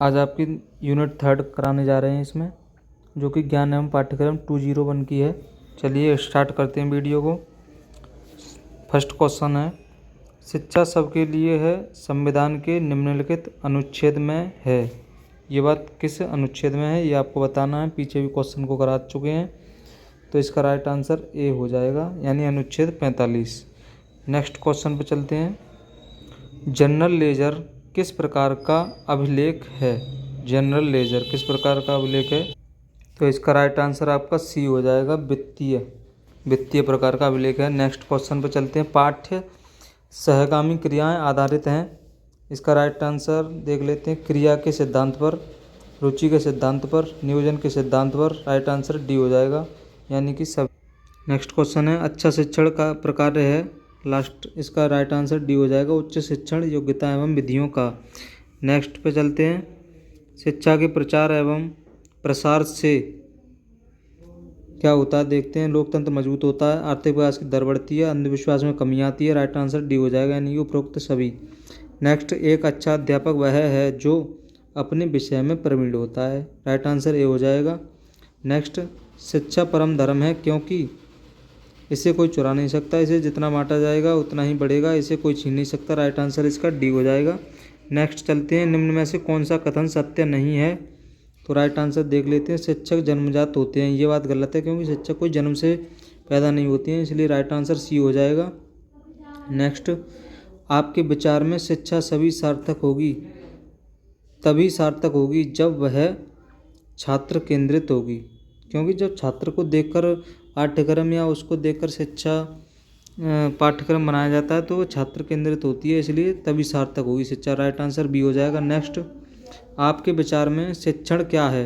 आज आपकी यूनिट 3 कराने जा रहे हैं इसमें, जो कि ज्ञान एवं पाठ्यक्रम 201 की है। चलिए स्टार्ट करते हैं वीडियो को। फर्स्ट क्वेश्चन है, शिक्षा सबके लिए है संविधान के निम्नलिखित अनुच्छेद में है। ये बात किस अनुच्छेद में है ये आपको बताना है। पीछे भी क्वेश्चन को करा चुके हैं, तो इसका राइट आंसर ए हो जाएगा, यानी अनुच्छेद 45। नेक्स्ट क्वेश्चन पे चलते हैं। जनरल लेजर किस प्रकार का अभिलेख है? जनरल लेजर किस प्रकार का अभिलेख है? तो इसका राइट आंसर आपका सी हो जाएगा, वित्तीय प्रकार का अभिलेख है। नेक्स्ट क्वेश्चन पे चलते हैं। पाठ्य सहगामी क्रियाएं आधारित हैं। इसका राइट आंसर देख लेते हैं। क्रिया के सिद्धांत पर, रुचि के सिद्धांत पर, नियोजन के सिद्धांत पर। राइट आंसर डी हो जाएगा, यानी कि सब। नेक्स्ट क्वेश्चन है, अच्छा शिक्षण का प्रकार है लास्ट। इसका राइट आंसर डी हो जाएगा, उच्च शिक्षण योग्यता एवं विधियों का। नेक्स्ट पे चलते हैं। शिक्षा के प्रचार एवं प्रसार से क्या होता है देखते हैं। लोकतंत्र मजबूत होता है, आर्थिक विकास की दर बढ़ती है, अंधविश्वास में कमी आती है। राइट आंसर डी हो जाएगा, यानी उपरोक्त सभी। नेक्स्ट, एक अच्छा अध्यापक वह है जो अपने विषय में प्रवीण होता है। राइट आंसर ए हो जाएगा। नेक्स्ट, शिक्षा परम धर्म है क्योंकि इसे कोई चुरा नहीं सकता, इसे जितना बांटा जाएगा उतना ही बढ़ेगा, इसे कोई छीन नहीं सकता। राइट आंसर इसका डी हो जाएगा। नेक्स्ट चलते हैं। निम्न में से कौन सा कथन सत्य नहीं है? तो राइट आंसर देख लेते हैं। शिक्षक जन्मजात होते हैं, ये बात गलत है, क्योंकि शिक्षक कोई जन्म से पैदा नहीं होती हैं, इसलिए राइट आंसर सी हो जाएगा। नेक्स्ट, आपके विचार में शिक्षा तभी सार्थक होगी जब वह छात्र केंद्रित होगी, क्योंकि जब छात्र को देखकर पाठ्यक्रम या उसको देखकर शिक्षा पाठ्यक्रम बनाया जाता है तो वो छात्र केंद्रित होती है, इसलिए तभी सार्थक होगी शिक्षा। राइट आंसर बी हो जाएगा। नेक्स्ट, आपके विचार में शिक्षण क्या है?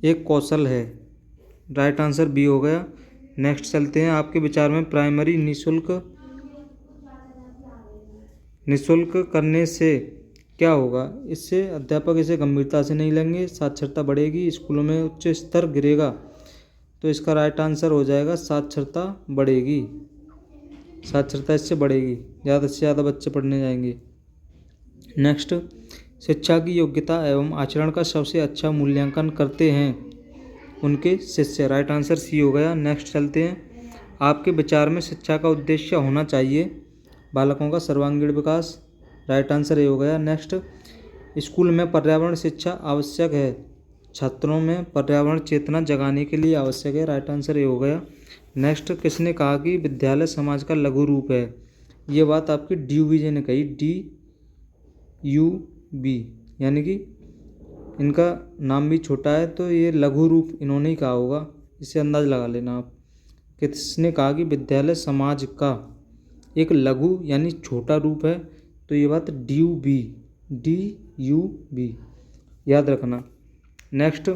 एक कौशल है। राइट आंसर बी हो गया। नेक्स्ट चलते हैं। आपके विचार में प्राइमरी निःशुल्क करने से क्या होगा? इससे अध्यापक इसे गंभीरता से नहीं लेंगे, साक्षरता बढ़ेगी, स्कूलों में उच्च स्तर गिरेगा। तो इसका राइट आंसर हो जाएगा साक्षरता बढ़ेगी। साक्षरता इससे बढ़ेगी, ज़्यादा से ज़्यादा बच्चे पढ़ने जाएंगे। नेक्स्ट, शिक्षा की योग्यता एवं आचरण का सबसे अच्छा मूल्यांकन करते हैं उनके शिष्य। राइट आंसर सी हो गया। नेक्स्ट चलते हैं। आपके विचार में शिक्षा का उद्देश्य होना चाहिए बालकों का सर्वांगीण विकास। राइट आंसर ये हो गया। नेक्स्ट, स्कूल में पर्यावरण शिक्षा आवश्यक है, छात्रों में पर्यावरण चेतना जगाने के लिए आवश्यक है। राइट आंसर ये हो गया। नेक्स्ट, किसने कहा कि विद्यालय समाज का लघु रूप है? ये बात आपकी DUV ने कही, DUV, यानी कि इनका नाम भी छोटा है तो ये लघु रूप इन्होंने ही कहा होगा, इससे अंदाज लगा लेना आप। किसने कहा कि विद्यालय समाज का एक लघु यानी छोटा रूप है? तो ये बात DUV याद रखना। नेक्स्ट,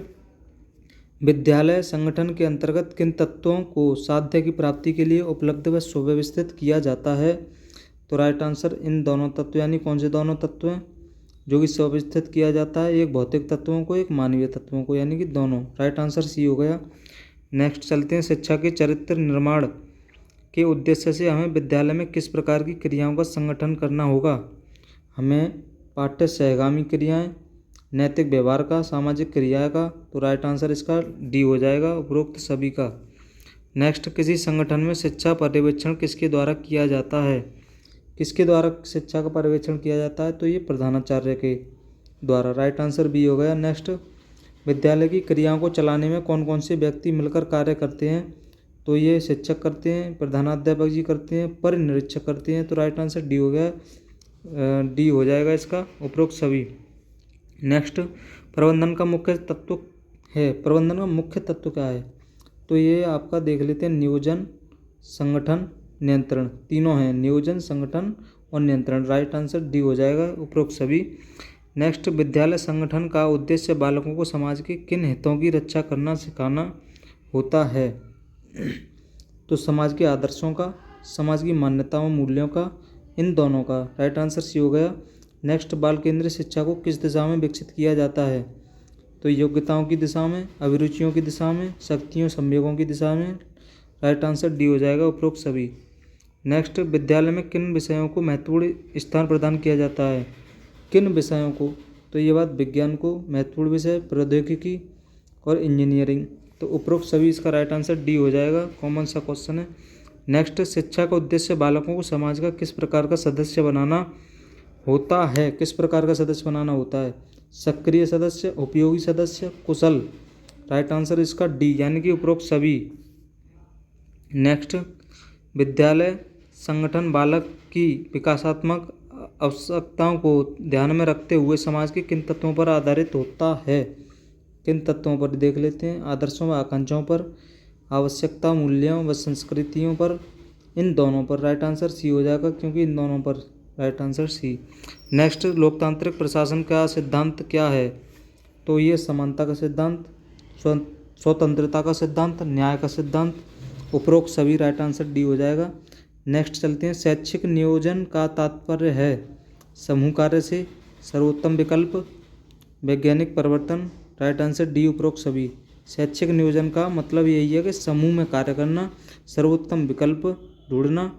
विद्यालय संगठन के अंतर्गत किन तत्वों को साध्य की प्राप्ति के लिए उपलब्ध व सुव्यवस्थित किया जाता है? तो राइट आंसर इन दोनों तत्व, यानी कौन से दोनों तत्व हैं जो कि सुव्यवस्थित किया जाता है? एक भौतिक तत्वों को, एक मानवीय तत्वों को, यानी कि दोनों। राइट आंसर सी हो गया। नेक्स्ट चलते हैं। शिक्षा के चरित्र निर्माण के उद्देश्य से हमें विद्यालय में किस प्रकार की क्रियाओं का संगठन करना होगा? हमें पाठ्य सहगामी क्रियाएं, नैतिक व्यवहार का, सामाजिक क्रिया का। तो राइट आंसर इसका डी हो जाएगा, उपरोक्त सभी का। नेक्स्ट, किसी संगठन में शिक्षा पर्यवेक्षण किसके द्वारा किया जाता है? किसके द्वारा शिक्षा का पर्यवेक्षण किया जाता है? तो ये प्रधानाचार्य के द्वारा। राइट आंसर बी हो गया। नेक्स्ट, विद्यालय की क्रियाओं को चलाने में कौन कौन से व्यक्ति मिलकर कार्य करते हैं? तो ये शिक्षक करते हैं, प्रधानाध्यापक जी करते हैं, परिनिरीक्षक करते हैं। तो राइट आंसर डी हो गया, डी हो जाएगा इसका, उपरोक्त सभी। नेक्स्ट, प्रबंधन का मुख्य तत्व क्या है? तो ये आपका देख लेते हैं। नियोजन, संगठन, नियंत्रण, तीनों हैं, नियोजन, संगठन और नियंत्रण। राइट आंसर डी हो जाएगा, उपरोक्त सभी। नेक्स्ट, विद्यालय संगठन का उद्देश्य बालकों को समाज के किन हितों की रक्षा करना सिखाना होता है? तो समाज के आदर्शों का, समाज की मान्यताओं मूल्यों का, इन दोनों का। राइट आंसर सी हो गया। नेक्स्ट, बाल केंद्रीय शिक्षा को किस दिशा में विकसित किया जाता है? तो योग्यताओं की दिशा में, अभिरुचियों की दिशा में, शक्तियों संवेगों की दिशा में। राइट आंसर डी हो जाएगा, उपरोक्त सभी। नेक्स्ट, विद्यालय में किन विषयों को महत्वपूर्ण स्थान प्रदान किया जाता है? किन विषयों को? तो ये बात विज्ञान को महत्वपूर्ण विषय, प्रौद्योगिकी और इंजीनियरिंग। तो उपरोक्त सभी इसका राइट आंसर डी हो जाएगा, कॉमन सा क्वेश्चन है। नेक्स्ट, शिक्षा का उद्देश्य बालकों को समाज का किस प्रकार का सदस्य बनाना होता है? किस प्रकार का सदस्य बनाना होता है? सक्रिय सदस्य, उपयोगी सदस्य, कुशल। राइट आंसर इसका डी, यानी कि उपरोक्त सभी। नेक्स्ट, विद्यालय संगठन बालक की विकासात्मक आवश्यकताओं को ध्यान में रखते हुए समाज के किन तत्वों पर आधारित होता है? किन तत्वों पर देख लेते हैं। आदर्शों व आकांक्षाओं पर, आवश्यकता, मूल्यों व संस्कृतियों पर, इन दोनों पर। राइट आंसर सी हो जाएगा, क्योंकि इन दोनों पर। Right answer C. नेक्स्ट, लोकतांत्रिक प्रशासन का सिद्धांत क्या है? तो ये समानता का सिद्धांत, स्वतंत्रता का सिद्धांत, न्याय का सिद्धांत। उपरोक्त सभी। राइट आंसर डी हो जाएगा। नेक्स्ट चलते हैं। शैक्षिक नियोजन का तात्पर्य है समूह कार्य से, सर्वोत्तम विकल्प, वैज्ञानिक परिवर्तन। राइट आंसर डी, उपरोक्त सभी। शैक्षिक नियोजन का मतलब यही है कि समूह में कार्य करना, सर्वोत्तम विकल्प ढूंढना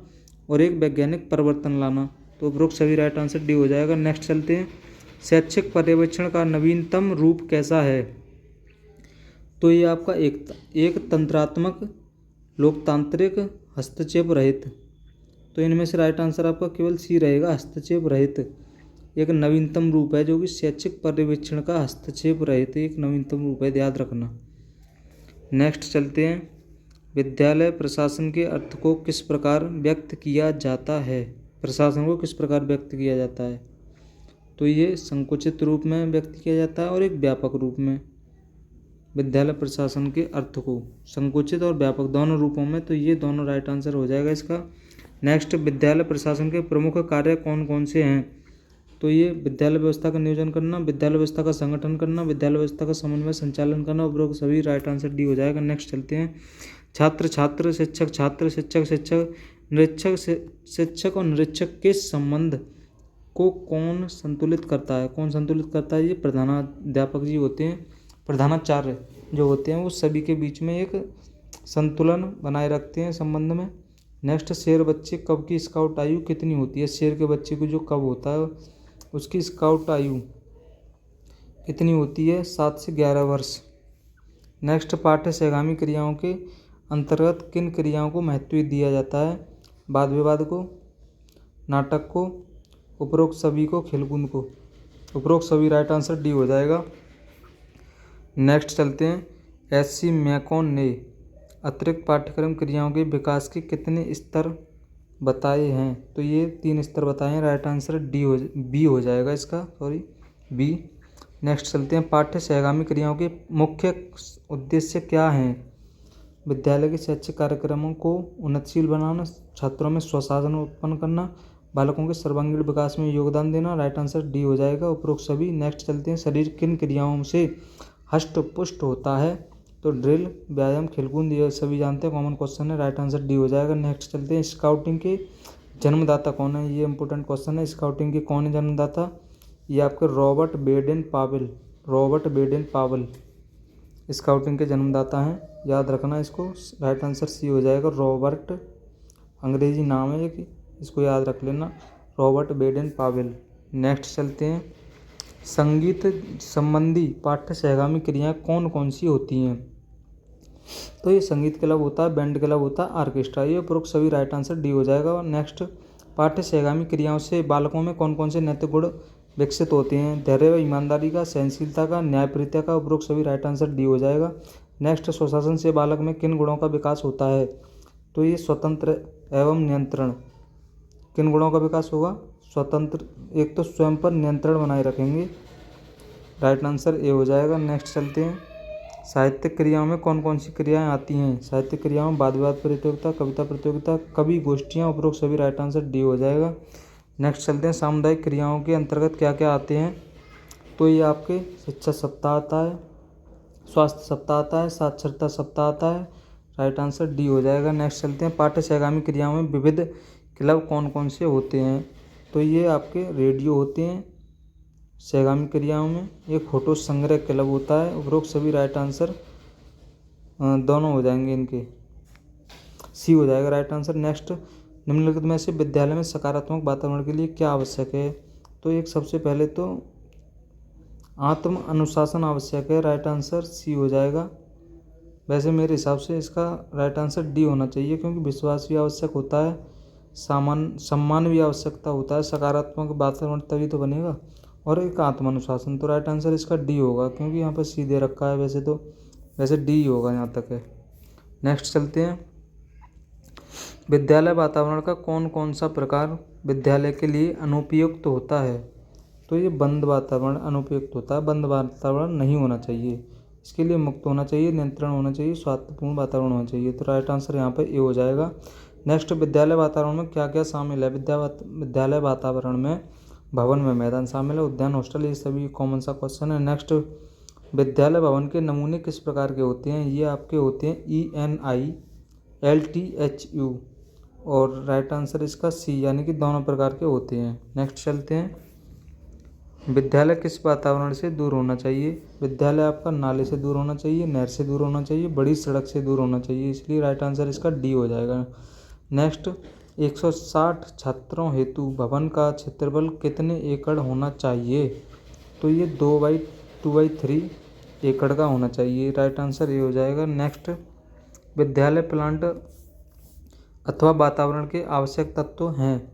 और एक वैज्ञानिक परिवर्तन लाना। तो उपरोक्त सभी राइट आंसर डी हो जाएगा। नेक्स्ट चलते हैं। शैक्षिक पर्यवेक्षण का नवीनतम रूप कैसा है? तो ये आपका एक तंत्रात्मक, लोकतांत्रिक, हस्तक्षेप रहित। तो इनमें से राइट आंसर आपका केवल सी रहेगा, हस्तक्षेप रहित। एक नवीनतम रूप है जो कि शैक्षिक पर्यवेक्षण का हस्तक्षेप रहित एक नवीनतम रूप है, याद रखना। नेक्स्ट चलते हैं। विद्यालय प्रशासन के अर्थ को किस प्रकार व्यक्त किया जाता है? प्रशासन को किस प्रकार व्यक्त किया जाता है? तो ये संकुचित रूप में व्यक्त किया जाता है और एक व्यापक रूप में। विद्यालय प्रशासन के अर्थ को संकुचित और व्यापक दोनों रूपों में। तो ये दोनों राइट आंसर हो जाएगा इसका। नेक्स्ट, विद्यालय प्रशासन के प्रमुख कार्य कौन कौन से हैं? तो ये विद्यालय व्यवस्था का नियोजन करना, विद्यालय व्यवस्था का संगठन करना, विद्यालय व्यवस्था का समन्वय संचालन करना। उपरोक्त सभी राइट आंसर डी हो जाएगा। नेक्स्ट चलते हैं। छात्र छात्र, शिक्षक छात्र, शिक्षक शिक्षक, निरीक्षक शिक्षक और निरीक्षक के संबंध को कौन संतुलित करता है? कौन संतुलित करता है? ये प्रधानाध्यापक जी होते हैं, प्रधानाचार्य जो होते हैं, वो सभी के बीच में एक संतुलन बनाए रखते हैं संबंध में। नेक्स्ट, शेर बच्चे कब की स्काउट आयु कितनी होती है? शेर के बच्चे को जो कब होता है उसकी स्काउट आयु कितनी होती है? 7 से 11 वर्ष। नेक्स्ट, पाठ्य सहगामी क्रियाओं के अंतर्गत किन क्रियाओं को महत्व दिया जाता है? वाद विवाद को, नाटक को, उपरोक्त सभी को, खेलकूद को। उपरोक्त सभी राइट आंसर डी हो जाएगा। नेक्स्ट चलते हैं। एस.सी. मैकॉन ने अतिरिक्त पाठ्यक्रम क्रियाओं के विकास के कितने स्तर बताए हैं? तो ये 3 स्तर बताए हैं। राइट आंसर बी हो जाएगा इसका, बी। नेक्स्ट चलते हैं। पाठ्य सहगामी क्रियाओं के मुख्य उद्देश्य क्या हैं? विद्यालय के शैक्षिक कार्यक्रमों को उन्नतशील बनाना, छात्रों में स्वशासन उत्पन्न करना, बालकों के सर्वांगीण विकास में योगदान देना। राइट आंसर डी हो जाएगा, उपरोक्त सभी। नेक्स्ट चलते हैं। शरीर किन क्रियाओं से हष्ट पुष्ट होता है? तो ड्रिल, व्यायाम, खेलकूद, ये सभी जानते हैं, कॉमन क्वेश्चन है। राइट आंसर डी हो जाएगा। नेक्स्ट चलते हैं। स्काउटिंग के जन्मदाता कौन है? ये इंपॉर्टेंट क्वेश्चन है। स्काउटिंग के कौन है जन्मदाता? ये आपके Robert Baden Powell. Robert Baden Powell scouting के जन्मदाता हैं, याद रखना इसको। राइट आंसर सी हो जाएगा, रॉबर्ट। अंग्रेजी नाम है कि इसको याद रख लेना, रॉबर्ट बेडेन पावेल। नेक्स्ट चलते हैं। संगीत संबंधी पाठ्य सहगामी क्रियाएं कौन कौन सी होती हैं? तो ये संगीत क्लब होता है, बैंड क्लब होता है, ऑर्केस्ट्रा। ये उपरोक्त सभी राइट आंसर डी हो जाएगा। नेक्स्ट, पाठ्य सहगामी क्रियाओं से बालकों में कौन कौन से नैतिक गुण विकसित होते हैं? धैर्य व ईमानदारी का, सहनशीलता का, न्यायप्रियता का। उपरोक्त सभी राइट आंसर डी हो जाएगा। नेक्स्ट, स्वशासन से बालक में किन गुणों का विकास होता है? तो ये स्वतंत्र एवं नियंत्रण। किन गुणों का विकास होगा? स्वतंत्र, एक तो स्वयं पर नियंत्रण बनाए रखेंगे। राइट आंसर ए हो जाएगा। नेक्स्ट चलते हैं। साहित्यिक क्रियाओं में कौन कौन सी क्रियाएं आती हैं? साहित्यिक क्रियाओं में वाद विवाद प्रतियोगिता, कविता प्रतियोगिता, कवि गोष्ठियाँ। उपरोक्त सभी राइट आंसर डी हो जाएगा। नेक्स्ट चलते हैं। सामुदायिक क्रियाओं के अंतर्गत क्या क्या आते हैं? तो ये आपके शिक्षा सप्ताह आता है, स्वास्थ्य सप्ताह आता है, साक्षरता सप्ताह आता है। राइट आंसर डी हो जाएगा। नेक्स्ट चलते हैं। पाठ्य सहगामी क्रियाओं में विविध क्लब कौन कौन से होते हैं? तो ये आपके रेडियो होते हैं सहगामी क्रियाओं में। एक फोटो संग्रह क्लब होता है। उपरोक्त सभी राइट आंसर दोनों हो जाएंगे, इनके सी हो जाएगा राइट आंसर। नेक्स्ट, निम्नलिखित में से विद्यालय में सकारात्मक वातावरण के लिए क्या आवश्यक है? तो एक सबसे पहले तो आत्म अनुशासन आवश्यक है, राइट आंसर सी हो जाएगा। वैसे मेरे हिसाब से इसका राइट आंसर डी होना चाहिए, क्योंकि विश्वास भी आवश्यक होता है, सम्मान भी आवश्यकता होता है, सकारात्मक वातावरण तभी तो बनेगा, और एक आत्म अनुशासन। तो राइट आंसर इसका डी होगा, क्योंकि यहाँ पर सी दे रखा है। वैसे डी होगा यहाँ तक है। नेक्स्ट चलते हैं। विद्यालय वातावरण का कौन कौन सा प्रकार विद्यालय के लिए अनुपयुक्त होता है? तो ये बंद वातावरण अनुपयुक्त होता है, बंद वातावरण नहीं होना चाहिए। इसके लिए मुक्त होना चाहिए, नियंत्रण होना चाहिए, स्वास्थ्यपूर्ण वातावरण होना चाहिए। तो राइट आंसर यहाँ पर ए हो जाएगा। नेक्स्ट, विद्यालय वातावरण में क्या क्या शामिल है? विद्यालय वातावरण में भवन में मैदान शामिल है, उद्यान, हॉस्टल, ये सभी कॉमन सा क्वेश्चन है। नेक्स्ट, विद्यालय भवन के नमूने किस प्रकार के होते हैं? ये आपके होते हैं ENILTHU, और राइट आंसर इसका सी, यानी कि दोनों प्रकार के होते हैं। नेक्स्ट चलते हैं। विद्यालय किस वातावरण से दूर होना चाहिए? विद्यालय आपका नाले से दूर होना चाहिए, नहर से दूर होना चाहिए, बड़ी सड़क से दूर होना चाहिए, इसलिए राइट आंसर इसका डी हो जाएगा। नेक्स्ट, 160 छात्रों हेतु भवन का क्षेत्रफल कितने एकड़ होना चाहिए? तो ये 2/3 एकड़ का होना चाहिए, राइट आंसर ये हो जाएगा। नेक्स्ट, विद्यालय प्लांट अथवा वातावरण के आवश्यक तत्व हैं?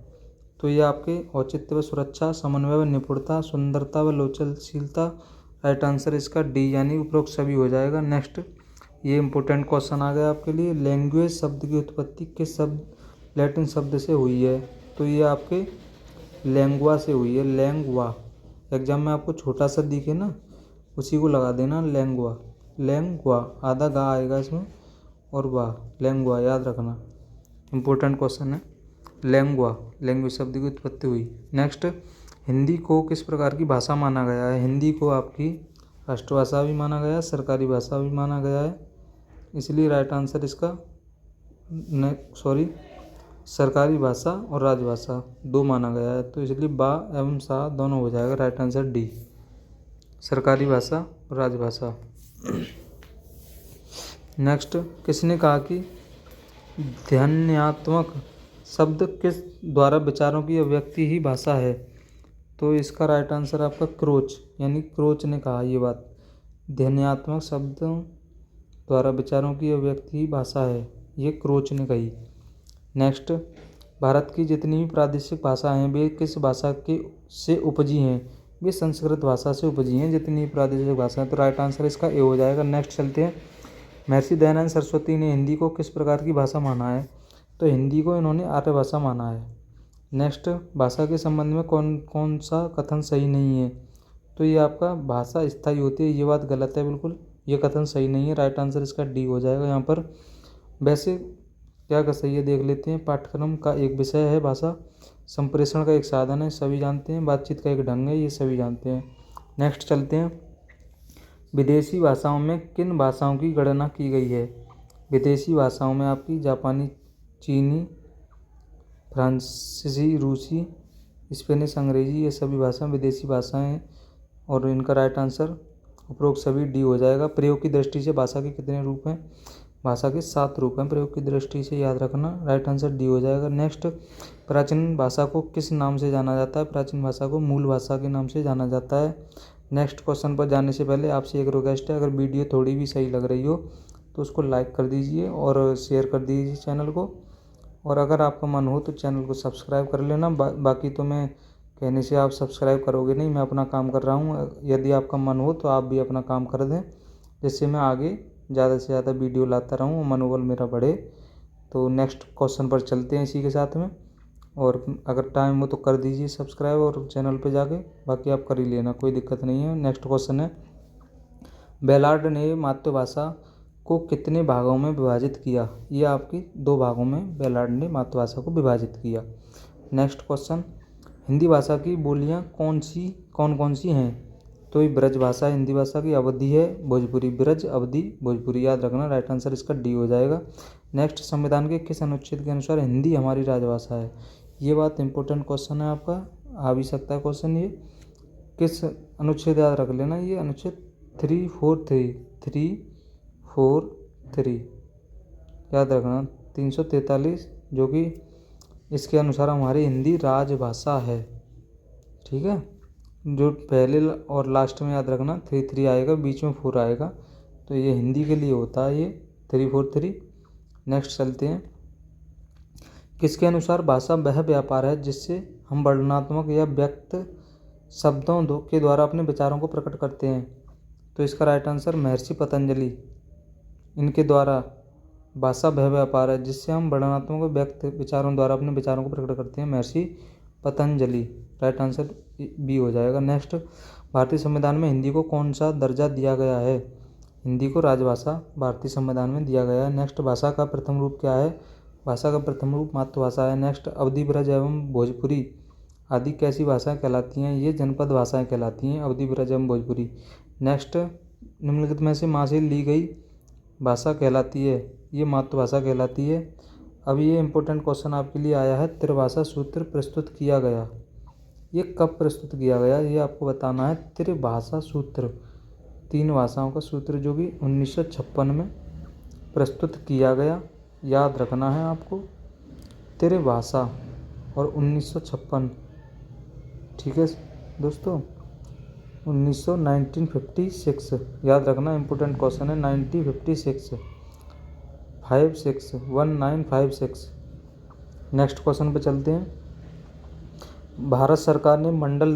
तो ये आपके औचित्य व सुरक्षा, समन्वय व निपुणता, सुंदरता व लोचनशीलता, राइट आंसर इसका डी, यानी उपरोक्त सभी हो जाएगा। नेक्स्ट, ये इंपॉर्टेंट क्वेश्चन आ गया आपके लिए। लैंग्वेज शब्द की उत्पत्ति किस लैटिन शब्द से हुई है? तो ये आपके लैंग्वा से हुई है, लैंग्वा। एग्जाम में आपको छोटा सा दिखे ना, उसी को लगा देना, लैंग्वा, आधा गा आएगा इसमें और वाह, लैंग्वा याद रखना, इंपॉर्टेंट क्वेश्चन है। लैंग्वेज शब्द की उत्पत्ति हुई। नेक्स्ट, हिंदी को किस प्रकार की भाषा माना गया है? हिंदी को आपकी राष्ट्रभाषा भी माना गया है, सरकारी भाषा भी माना गया है, इसलिए राइट आंसर इसका सरकारी भाषा और राजभाषा दो माना गया है, तो इसलिए बा एवं सा दोनों हो जाएगा, राइट आंसर डी, सरकारी भाषा और राजभाषा। नेक्स्ट, किसने कहा कि ध्वन्यात्मक शब्द किस द्वारा विचारों की अभिव्यक्ति ही भाषा है? तो इसका राइट आंसर आपका क्रोच, यानी क्रोच ने कहा ये बात, ध्वन्यात्मक शब्दों द्वारा विचारों की अभिव्यक्ति ही भाषा है, ये क्रोच ने कही। नेक्स्ट, भारत की जितनी भी प्रादेशिक भाषा हैं वे किस भाषा के से उपजी हैं? वे संस्कृत भाषा से उपजी हैं जितनी भी प्रादेशिक भाषा हैं, तो राइट आंसर इसका ए हो जाएगा। नेक्स्ट चलते हैं। महर्षि दयानंद सरस्वती ने हिंदी को किस प्रकार की भाषा माना है? तो हिंदी को इन्होंने आर्य भाषा माना है। नेक्स्ट, भाषा के संबंध में कौन कौन सा कथन सही नहीं है? तो ये आपका भाषा स्थायी होती है, ये बात गलत है बिल्कुल, ये कथन सही नहीं है, राइट आंसर इसका डी हो जाएगा यहाँ पर। वैसे क्या कर सही है देख लेते हैं। पाठ्यक्रम का एक विषय है भाषा, संप्रेषण का एक साधन है, सभी जानते हैं, बातचीत का एक ढंग है, ये सभी जानते हैं। नेक्स्ट चलते हैं। विदेशी भाषाओं में किन भाषाओं की गणना की गई है? विदेशी भाषाओं में आपकी जापानी, चीनी, फ्रांसीसी, रूसी, स्पेनिश, अंग्रेजी, ये सभी भाषाएं विदेशी भाषाएं हैं, और इनका राइट आंसर उपरोक्त सभी डी हो जाएगा। प्रयोग की दृष्टि से भाषा के कितने रूप हैं? भाषा के 7 रूप हैं प्रयोग की दृष्टि से, याद रखना, राइट आंसर डी हो जाएगा। नेक्स्ट, प्राचीन भाषा को किस नाम से जाना जाता है? प्राचीन भाषा को मूल भाषा के नाम से जाना जाता है। नेक्स्ट क्वेश्चन पर जाने से पहले आपसे एक रिक्वेस्ट है, अगर वीडियो थोड़ी भी सही लग रही हो तो उसको लाइक कर दीजिए और शेयर कर दीजिए चैनल को, और अगर आपका मन हो तो चैनल को सब्सक्राइब कर लेना। बाकी तो मैं कहने से आप सब्सक्राइब करोगे नहीं, मैं अपना काम कर रहा हूँ, यदि आपका मन हो तो आप भी अपना काम कर दें, जिससे मैं आगे ज़्यादा से ज़्यादा वीडियो लाता रहूँ, मनोबल मेरा बढ़े। तो नेक्स्ट क्वेश्चन पर चलते हैं इसी के साथ में, और अगर टाइम हो तो कर दीजिए सब्सक्राइब और चैनल पे जाके, बाकी आप कर ही लेना, कोई दिक्कत नहीं है। नेक्स्ट क्वेश्चन है, बेलार्ड ने मातृभाषा को कितने भागों में विभाजित किया? ये आपकी 2 भागों में बेलार्ड ने मातृभाषा को विभाजित किया। नेक्स्ट क्वेश्चन, हिंदी भाषा की बोलियाँ कौन कौन सी हैं? तो ये ब्रज भाषा हिंदी भाषा की, अवधी है भोजपुरी, ब्रज, अवधी, भोजपुरी, याद रखना, राइट आंसर इसका डी हो जाएगा। नेक्स्ट, संविधान के किस अनुच्छेद के अनुसार हिंदी हमारी राजभाषा है? ये बात इंपॉर्टेंट क्वेश्चन है आपका, आ भी सकता है क्वेश्चन, ये किस अनुच्छेद याद रख लेना, ये अनुच्छेद 343 याद रखना, 343, जो कि इसके अनुसार हमारी हिंदी राजभाषा है, ठीक है। जो पहले और लास्ट में याद रखना 3 आएगा, बीच में 4 आएगा, तो ये हिंदी के लिए होता है ये 3 4 3। नेक्स्ट चलते हैं। किसके अनुसार भाषा वह व्यापार है जिससे हम वर्णनात्मक या व्यक्त शब्दों के द्वारा अपने विचारों को प्रकट करते हैं? तो इसका राइट आंसर महर्षि पतंजलि, इनके द्वारा भाषा वह व्यापार है जिससे हम वर्णनात्मक व्यक्त विचारों द्वारा अपने विचारों को प्रकट करते हैं, महर्षि पतंजलि। राइट आंसर बी हो जाएगा। नेक्स्ट, भारतीय संविधान में हिंदी को कौन सा दर्जा दिया गया है? हिंदी को राजभाषा भारतीय संविधान में दिया गया है। नेक्स्ट, भाषा का प्रथम रूप क्या है? भाषा का प्रथम रूप मातृभाषा है। नेक्स्ट, अवधी, ब्रज एवं भोजपुरी आदि कैसी भाषाएं कहलाती हैं? ये जनपद भाषाएं कहलाती हैं, अवधी, ब्रज एवं भोजपुरी। नेक्स्ट, निम्नलिखित में से माँ से ली गई भाषा कहलाती है? ये मातृभाषा कहलाती है। अब ये इंपॉर्टेंट क्वेश्चन आपके लिए आया है, त्रिभाषा सूत्र प्रस्तुत किया गया, ये कब प्रस्तुत किया गया ये आपको बताना है। त्रिभाषा सूत्र, 3 भाषाओं का सूत्र जो कि 1956 में प्रस्तुत किया गया, याद रखना है आपको, त्रिभाषा और 1956, ठीक है दोस्तों, 1956 याद रखना, इंपॉर्टेंट क्वेश्चन है, 1956। नेक्स्ट क्वेश्चन पे चलते हैं। भारत सरकार ने मंडल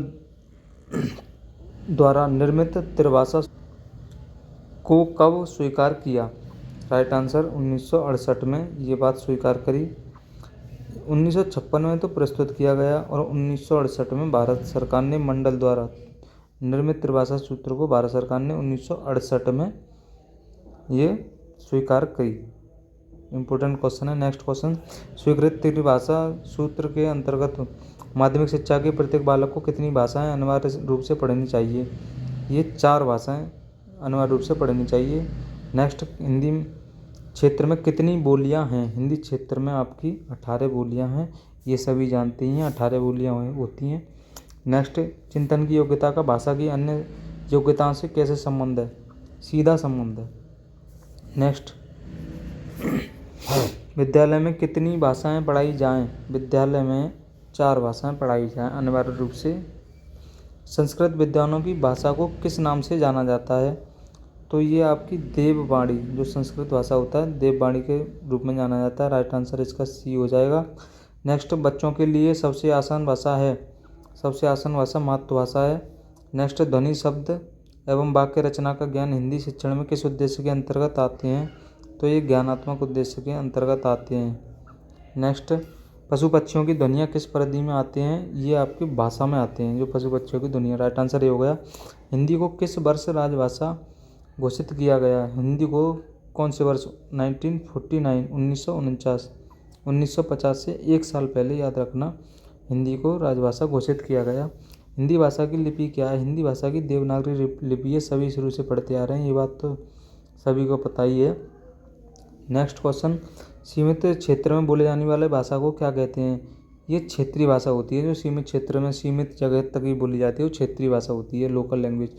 द्वारा निर्मित त्रिभाषा को कब स्वीकार किया? राइट आंसर 1968 में ये बात स्वीकार करी। 1956 में तो प्रस्तुत किया गया और 1968 में भारत सरकार ने मंडल द्वारा निर्मित त्रिभाषा सूत्र को भारत सरकार ने 1968 में ये स्वीकार करी। इंपॉर्टेंट क्वेश्चन है। नेक्स्ट क्वेश्चन, स्वीकृत त्रिभाषा सूत्र के अंतर्गत माध्यमिक शिक्षा के प्रत्येक बालक को कितनी भाषाएं अनिवार्य रूप से पढ़नी चाहिए? ये 4 भाषाएं अनिवार्य रूप से पढ़नी चाहिए। नेक्स्ट, हिंदी क्षेत्र में कितनी बोलियां हैं? हिंदी क्षेत्र में आपकी 18 बोलियां हैं, ये सभी जानते ही हैं, 18 बोलियां होती हैं। नेक्स्ट, चिंतन की योग्यता का भाषा की अन्य योग्यताओं से कैसे संबंध है? सीधा संबंध है। नेक्स्ट, विद्यालय में कितनी भाषाएं पढ़ाई जाएं? विद्यालय में 4 भाषाएं पढ़ाई जाएं अनिवार्य रूप से। संस्कृत विद्वानों की भाषा को किस नाम से जाना जाता है? तो ये आपकी देववाणी, जो संस्कृत भाषा होता है देववाणी के रूप में जाना जाता है। राइट आंसर इसका सी हो जाएगा। नेक्स्ट, बच्चों के लिए सबसे आसान भाषा है? सबसे आसान भाषा मातृभाषा है। नेक्स्ट, ध्वनि, शब्द एवं वाक्य रचना का ज्ञान हिंदी शिक्षण में किस उद्देश्य के अंतर्गत आते हैं? तो ये ज्ञानात्मक उद्देश्य के अंतर्गत आते हैं। नेक्स्ट, पशु पक्षियों की ध्वनियाँ किस परिधि में आते हैं? ये आपकी भाषा में आते हैं, जो पशु पक्षियों की ध्वनियाँ। राइट आंसर ये हो गया। हिंदी को किस वर्ष राजभाषा घोषित किया गया? हिंदी को कौन से वर्ष? 1949, 1949, 1950 से 1 साल पहले, याद रखना, हिंदी को राजभाषा घोषित किया गया। हिंदी भाषा की लिपि क्या है? हिंदी भाषा की देवनागरी लिपि है, सभी शुरू से पढ़ते आ रहे हैं, ये बात तो सभी को पता ही है। नेक्स्ट क्वेश्चन, सीमित क्षेत्र में बोले जाने वाले भाषा को क्या कहते हैं? ये क्षेत्रीय भाषा होती है, जो सीमित क्षेत्र में सीमित जगह तक ही बोली जाती है, वो क्षेत्रीय भाषा होती है, लोकल लैंग्वेज।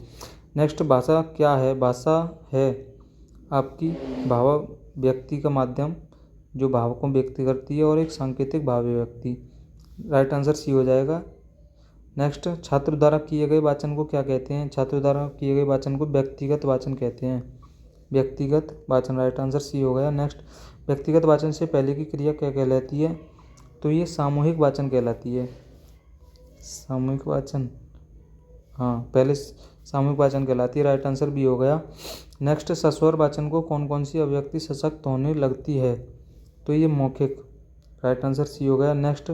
नेक्स्ट, भाषा क्या है? भाषा है आपकी भाव व्यक्ति का माध्यम, जो भाव को व्यक्त करती है, और एक सांकेतिक भाव व्यक्ति। राइट आंसर सी हो जाएगा। नेक्स्ट, छात्र द्वारा किए गए वाचन को क्या कहते हैं? छात्र द्वारा किए गए वाचन को व्यक्तिगत वाचन कहते हैं, व्यक्तिगत वाचन। राइट आंसर सी हो गया। नेक्स्ट, व्यक्तिगत वाचन से पहले की क्रिया क्या कहलाती है? तो ये सामूहिक वाचन कहलाती है, सामूहिक वाचन, हाँ, पहले सामूहिक वाचन कहलाती है। राइट आंसर भी हो गया। नेक्स्ट, सस्वर वाचन को कौन कौन सी अभिव्यक्ति सशक्त होने लगती है? तो ये मौखिक। राइट आंसर सी हो गया। नेक्स्ट,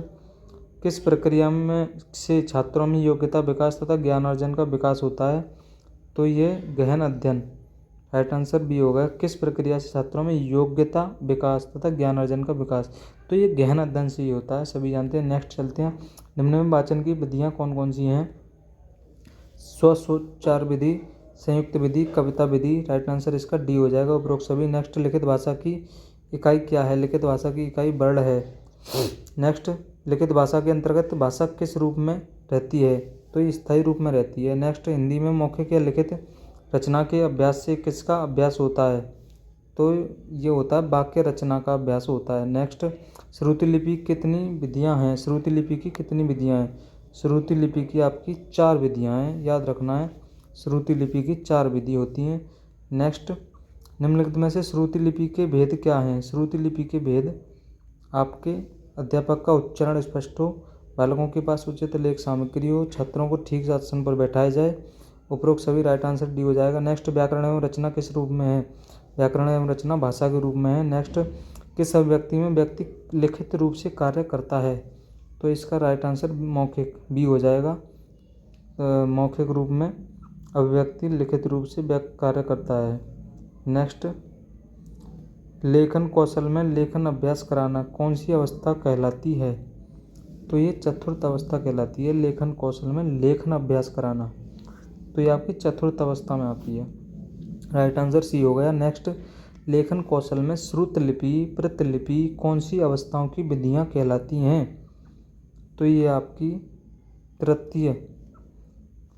किस प्रक्रिया में से छात्रों में योग्यता विकास तथा ज्ञान अर्जन का विकास होता है? तो ये गहन अध्ययन। राइट आंसर बी होगा। किस प्रक्रिया से छात्रों में योग्यता विकास तथा ज्ञान अर्जन का विकास? तो ये गहन अध्ययन से ही होता है, सभी जानते हैं। नेक्स्ट चलते हैं। निम्न में वाचन की विधियाँ कौन कौन सी हैं? स्वरोच्चार विधि, संयुक्त विधि, कविता विधि। राइट आंसर इसका डी हो जाएगा, उपरोक्त सभी। नेक्स्ट, लिखित भाषा की इकाई क्या है? लिखित भाषा की इकाई वर्ण है। नेक्स्ट, लिखित भाषा के अंतर्गत भाषा किस रूप में रहती है? तो ये स्थायी रूप में रहती है। नेक्स्ट, हिंदी में मौखिक या लिखित रचना के अभ्यास से किसका अभ्यास होता है? तो ये होता है वाक्य रचना का अभ्यास होता है। नेक्स्ट, श्रुति लिपि कितनी विधियाँ हैं? श्रुति लिपि की कितनी विधियाँ हैं? श्रुति लिपि की आपकी 4 विधियाँ हैं, याद रखना है। श्रुति लिपि की 4 विधि होती हैं। नेक्स्ट, निम्नलिखित में से श्रुति लिपि के भेद क्या हैं? श्रुति लिपि के भेद आपके अध्यापक का उच्चारण स्पष्ट हो, बालकों के पास उचित लेख सामग्री हो, छात्रों को ठीक से आसन पर बैठाया जाए। उपरोक्त सभी राइट आंसर डी हो जाएगा। नेक्स्ट, व्याकरण एवं रचना किस रूप में है? व्याकरण एवं रचना भाषा के रूप में है। नेक्स्ट, किस अभिव्यक्ति में व्यक्ति लिखित रूप से कार्य करता है? तो इसका राइट आंसर मौखिक बी हो जाएगा। मौखिक रूप में अभिव्यक्ति लिखित रूप से कार्य करता है। नेक्स्ट, लेखन कौशल में लेखन अभ्यास कराना कौन सी अवस्था कहलाती है? तो ये चतुर्थ अवस्था कहलाती है। लेखन कौशल में लेखन अभ्यास कराना, तो ये आपकी चतुर्थ अवस्था में आती है। राइट आंसर सी हो गया। नेक्स्ट, लेखन कौशल में श्रुत लिपि, प्रतिलिपि कौन सी अवस्थाओं की विधियाँ कहलाती हैं? तो ये आपकी तृतीय।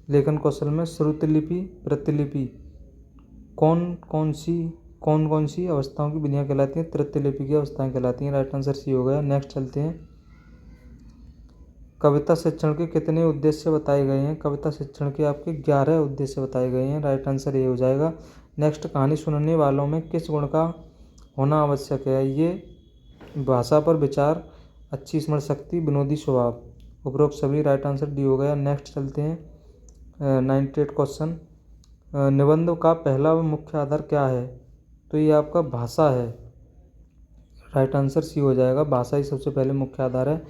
लेखन कौशल में श्रुत लिपि, प्रतिलिपि कौन कौन सी अवस्थाओं की विधियाँ कहलाती हैं? तृतीय लिपि की अवस्थाएं कहलाती हैं। राइट आंसर सी हो गया। नेक्स्ट चलते हैं। कविता शिक्षण के कितने उद्देश्य बताए गए हैं? कविता शिक्षण के आपके 11 उद्देश्य बताए गए हैं। राइट आंसर ये हो जाएगा। नेक्स्ट, कहानी सुनने वालों में किस गुण का होना आवश्यक है? ये भाषा पर विचार, अच्छी स्मरण शक्ति, विनोदी स्वभाव। उपरोक्त सभी राइट आंसर डी हो गया। नेक्स्ट चलते हैं। 98 क्वेश्चन, निबंध का पहला व मुख्य आधार क्या है? तो ये आपका भाषा है। राइट आंसर सी हो जाएगा। भाषा ही सबसे पहले मुख्य आधार है।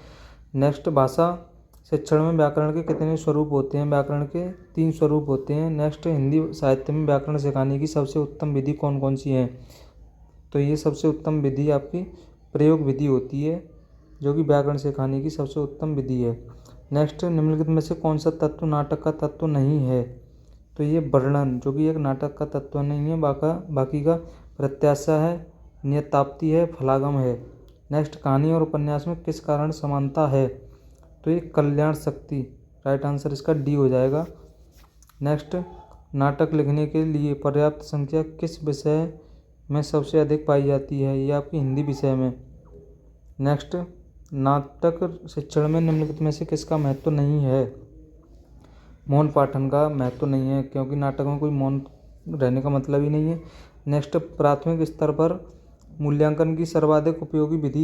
नेक्स्ट, भाषा शिक्षण में व्याकरण के कितने स्वरूप होते हैं? व्याकरण के 3 स्वरूप होते हैं। नेक्स्ट, हिंदी साहित्य में व्याकरण सिखाने की सबसे उत्तम विधि कौन कौन सी है? तो ये सबसे उत्तम विधि आपकी प्रयोग विधि होती है, जो कि व्याकरण सिखाने की सबसे उत्तम विधि है। नेक्स्ट, निम्नलिखित में से कौन सा तत्व नाटक का तत्व नहीं है? तो ये वर्णन, जो कि एक नाटक का तत्व नहीं है, बाकी का प्रत्याशा है, नियताप्ति है, फलागम है। नेक्स्ट, कहानी और उपन्यास में किस कारण समानता है? तो ये कल्याण शक्ति। राइट आंसर इसका डी हो जाएगा। नेक्स्ट, नाटक लिखने के लिए पर्याप्त संख्या किस विषय में सबसे अधिक पाई जाती है? ये आपकी हिंदी विषय में। नेक्स्ट, नाटक शिक्षण में निम्नलिखित में से किसका महत्व नहीं है? मौन पाठन का महत्व नहीं है, क्योंकि नाटक में कोई मौन रहने का मतलब ही नहीं है। नेक्स्ट, प्राथमिक स्तर पर मूल्यांकन की सर्वाधिक उपयोगी विधि